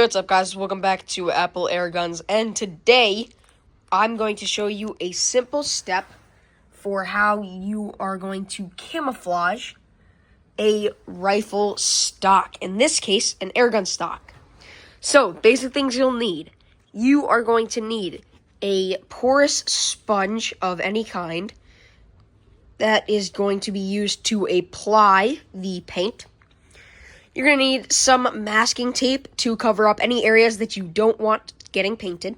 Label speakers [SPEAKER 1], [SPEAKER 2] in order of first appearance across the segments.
[SPEAKER 1] What's up, guys? Welcome back to Apple Air Guns, and today I'm going to show you a simple step for how you are going to camouflage a rifle stock. In this case, an airgun stock. So, basic things you'll need. You are going to need a porous sponge of any kind that is going to be used to apply the paint. You're going to need some masking tape to cover up any areas that you don't want getting painted.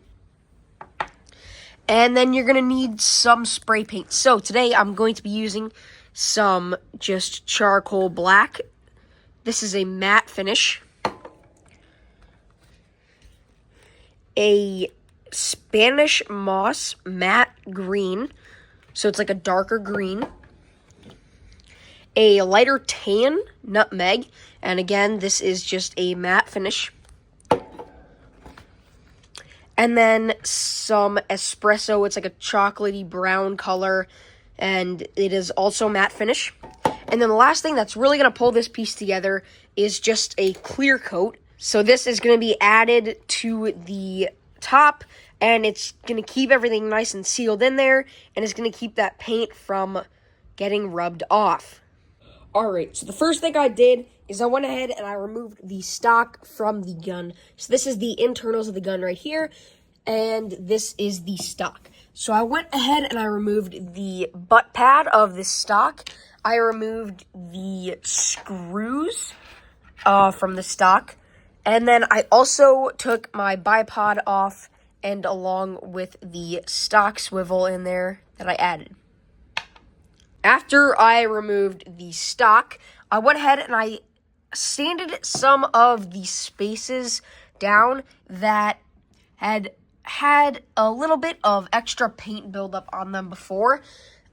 [SPEAKER 1] And then you're going to need some spray paint. So today I'm going to be using some just charcoal black. This is a matte finish. A Spanish moss matte green. So it's like a darker green. A lighter tan nutmeg, and again, this is just a matte finish. And then some espresso, it's like a chocolatey brown color, and it is also matte finish. And then the last thing that's really going to pull this piece together is just a clear coat. So this is going to be added to the top, and it's going to keep everything nice and sealed in there, and it's going to keep that paint from getting rubbed off. Alright, so the first thing I did is I went ahead and I removed the stock from the gun. So this is the internals of the gun right here, and this is the stock. So I went ahead and I removed the butt pad of the stock. I removed the screws from the stock. And then I also took my bipod off, and along with the stock swivel in there that I added. After I removed the stock, I went ahead and I sanded some of the spaces down that had a little bit of extra paint buildup on them before.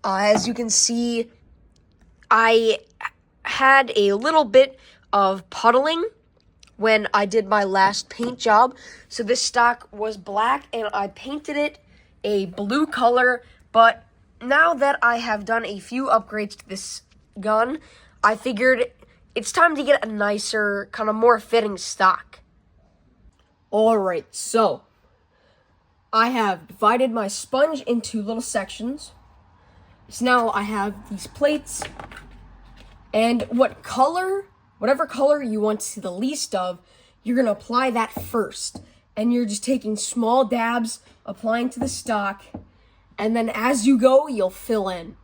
[SPEAKER 1] As you can see, I had a little bit of puddling when I did my last paint job. So this stock was black, and I painted it a blue color, but now that I have done a few upgrades to this gun, I figured it's time to get a nicer, kind of more fitting stock. Alright, so I have divided my sponge into little sections. So now I have these plates, and whatever color you want to see the least of, you're going to apply that first. And you're just taking small dabs, applying to the stock, and then as you go, you'll fill in.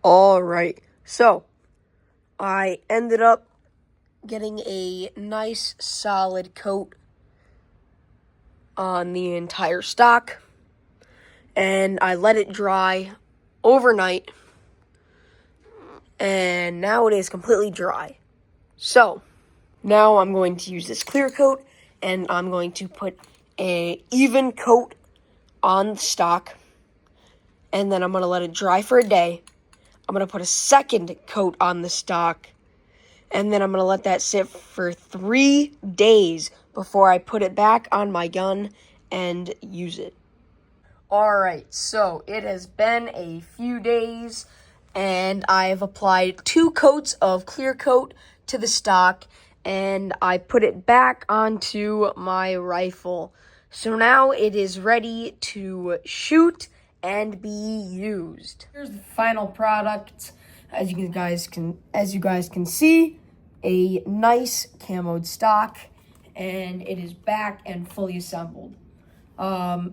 [SPEAKER 1] Alright, so I ended up getting a nice solid coat on the entire stock, and I let it dry overnight, and now it is completely dry. So now I'm going to use this clear coat, and I'm going to put an even coat on the stock, and then I'm going to let it dry for a day. I'm going to put a second coat on the stock, and then I'm going to let that sit for 3 days before I put it back on my gun and use it. Alright, so it has been a few days, and I've applied 2 coats of clear coat to the stock, and I put it back onto my rifle. So now it is ready to shoot and be used. Here's the final product. As you guys can see, a nice camoed stock, and it is back and fully assembled. Let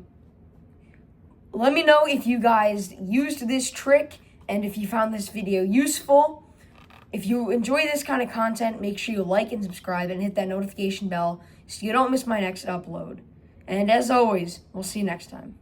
[SPEAKER 1] me know if you guys used this trick and if you found this video useful. If you enjoy this kind of content, make sure you like and subscribe and hit that notification bell so you don't miss my next upload.
[SPEAKER 2] And as always, we'll see you next time.